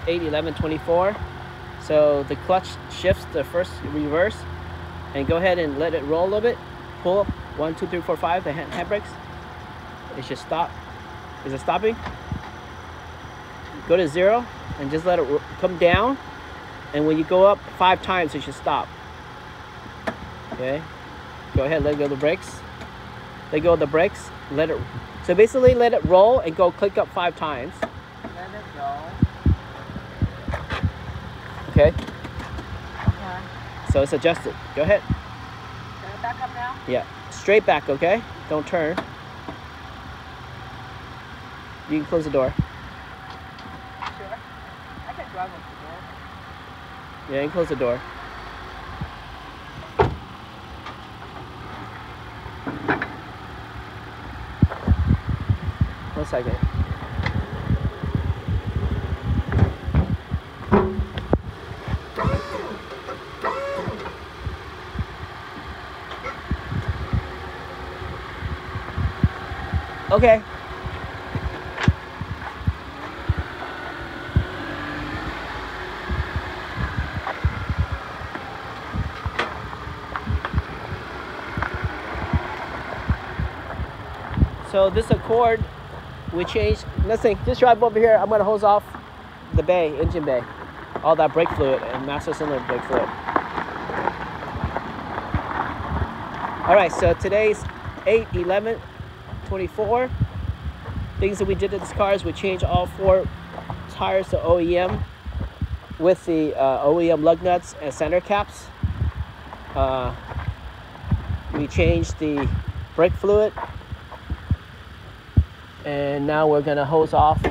8/11/24. So the clutch shifts the first reverse, and go ahead and let it roll a little bit. Pull up 1, 2, 3, 4, 5. The handbrakes. It should stop. Is it stopping? Go to 0 and just let it come down. And when you go up 5 times, it should stop. Okay. Go ahead, let go of the brakes. Let go of the brakes. Let it. So basically, let it roll and go click up 5 times. Let it go. Okay. Okay. So it's adjusted. Go ahead. Turn it back up now? Yeah. Straight back, okay? Don't turn. You can close the door. Sure. I can drive with the door. Yeah, you can close the door. One second. Okay. So this Accord, we changed nothing. Just drive over here. I'm gonna hose off the bay, engine bay, all that brake fluid and master cylinder brake fluid. All right. So today's 8/11/24. Things that we did to this car is we changed all 4 tires to OEM with the OEM lug nuts and center caps. We changed the brake fluid. And now we're gonna hose off.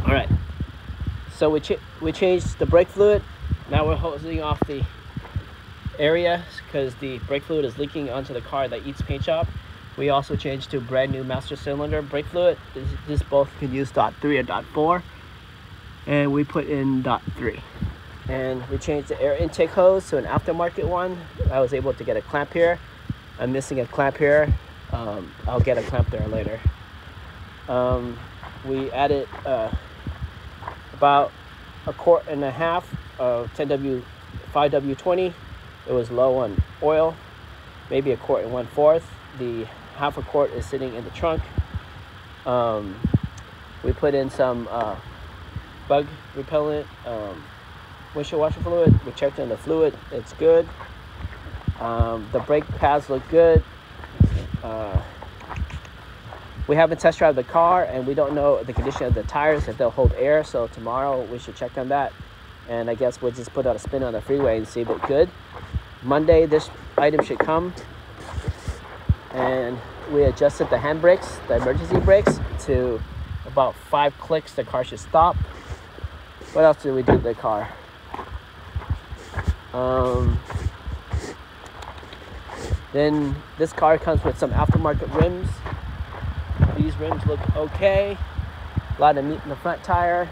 All right. So we changed the brake fluid. Now we're hosing off the area because the brake fluid is leaking onto the car that eats paint job. We also changed to brand new master cylinder brake fluid. This both can use .3 or .4, and we put in .3. And we changed the air intake hose to an aftermarket one. I was able to get a clamp here. I'm missing a clamp here. I'll get a clamp there later. We added about 1.5 quarts of 10W 5W20. It was low on oil, maybe 1 1/4. The 1/2 quart is sitting in the trunk. We put in some bug repellent, windshield washer fluid. We checked in the fluid, it's good. The brake pads look good. We haven't test drive the car, and we don't know the condition of the tires, if they'll hold air, so tomorrow we should check on that. And I guess we'll just put out a spin on the freeway and see if it's good. Monday this item should come, and we adjusted the handbrakes, the emergency brakes, to about 5 clicks. The car should stop. What else did we do to the car? Then this car comes with some aftermarket rims. These rims look okay. A lot of meat in the front tire.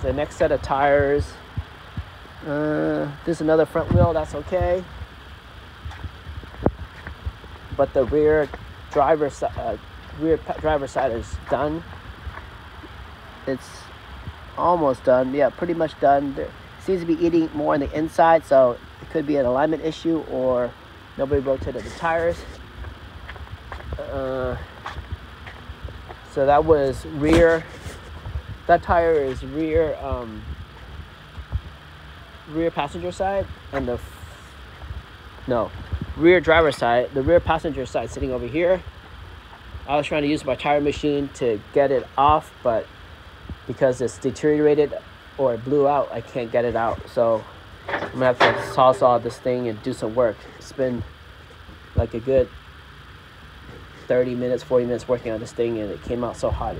The next set of tires, there's another front wheel, that's okay. But the rear driver's side is done. It's almost done. Yeah, pretty much done. There seems to be eating more on the inside, so it could be an alignment issue or nobody rotated the tires. So that was rear. That tire is rear passenger side, and rear driver side. The rear passenger side sitting over here. I was trying to use my tire machine to get it off, but because it's deteriorated or it blew out, I can't get it out. So I'm gonna have to saw this thing and do some work. It's been like a good 30 minutes, 40 minutes working on this thing, and it came out so hot.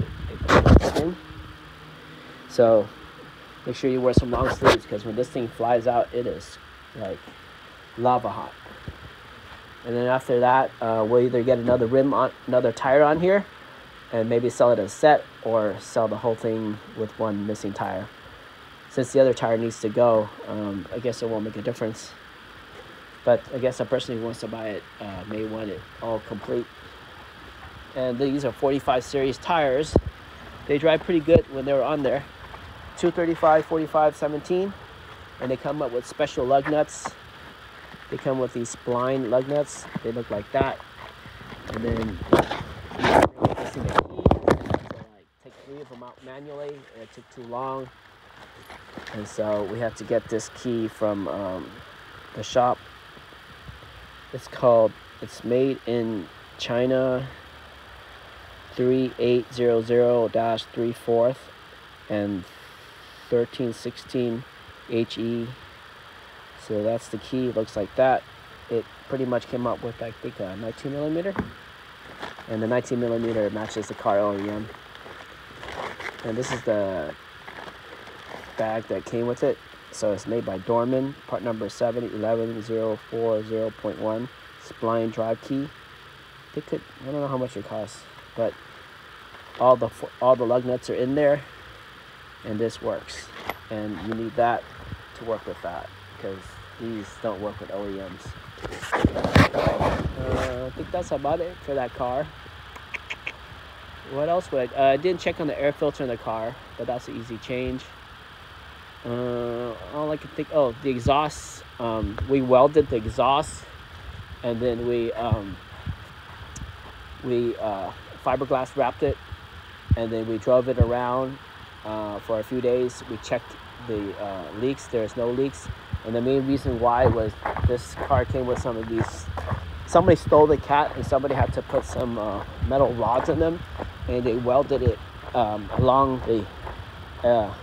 So make sure you wear some long sleeves, because when this thing flies out, it is like lava hot. And then after that, we'll either get another tire on here, and maybe sell it as a set, or sell the whole thing with one missing tire. Since the other tire needs to go, I guess it won't make a difference. but I guess a person who wants to buy it may want it all complete. And these are 45 series tires. They drive pretty good when they were on there. 235, 45, 17, and they come up with special lug nuts. They come with these spline lug nuts. They look like that. And then missing the key. So I take 3 of them out manually, and it took too long. And so we have to get this key from the shop. It's made in China 3800-3/4 and 1316 HE. So that's the key. It looks like that. It pretty much came up with, I think, a 19mm, and the 19mm matches the car OEM. And this is the bag that came with it. So it's made by Dorman, part number 711040.1, spline drive key. I don't know how much it costs, but all the lug nuts are in there, and this works. And you need that to work with that, because these don't work with OEMs. I think that's about it for that car. What else would I didn't check on the air filter in the car, but that's an easy change. All I can think, the exhaust. We welded the exhaust, and then we fiberglass wrapped it, and then we drove it around for a few days. We checked the leaks. There's no leaks, and the main reason why was this car came with some of these. Somebody stole the cat, and somebody had to put some metal rods in them, and they welded it along the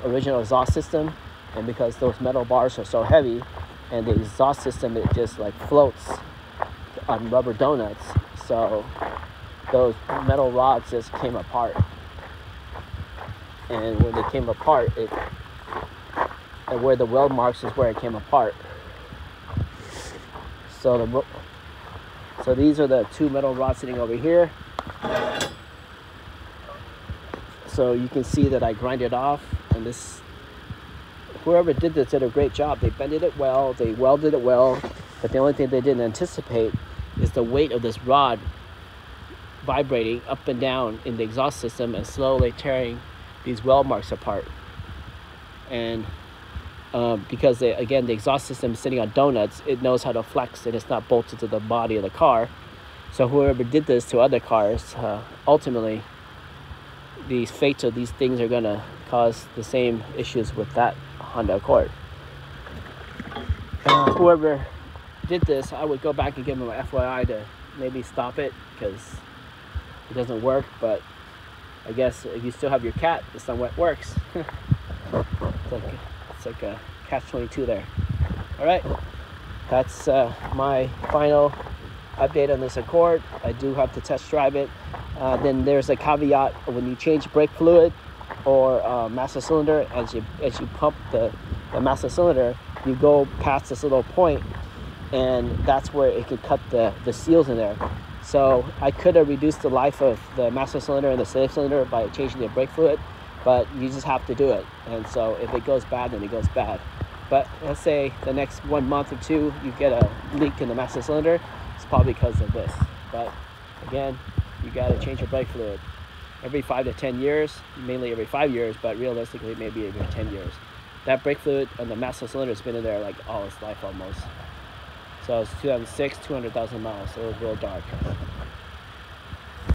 original exhaust system. And because those metal bars are so heavy, and the exhaust system, it just like floats on rubber donuts. So those metal rods just came apart. And when they came apart, and where the weld marks is where it came apart. So these are the 2 metal rods sitting over here. So you can see that I grinded off, and whoever did this did a great job. They bended it well, they welded it well, but the only thing they didn't anticipate is the weight of this rod vibrating up and down in the exhaust system and slowly tearing these weld marks apart. And because the exhaust system is sitting on donuts, it knows how to flex, and it's not bolted to the body of the car. So whoever did this to other cars, ultimately the fates of these things are gonna cause the same issues with that Honda Accord. Whoever did this, I would go back and give them an FYI to maybe stop it, because it doesn't work. But I guess if you still have your cat, this somewhat works. It's like a catch-22 there. All right, that's my final update on this Accord. I do have to test drive it. Then there's a caveat: when you change brake fluid or master cylinder, as you pump the master cylinder, you go past this little point, and that's where it could cut the seals in there. So I could have reduced the life of the master cylinder and the slave cylinder by changing the brake fluid, but you just have to do it. And so if it goes bad, then it goes bad. But let's say the next 1 month or 2 you get a leak in the master cylinder, it's probably because of this. But again, you got to change your brake fluid every 5 to 10 years, mainly every 5 years, but realistically maybe every 10 years. That brake fluid on the master cylinder has been in there like all its life almost. So it's 2006, 200,000 miles, so it was real dark.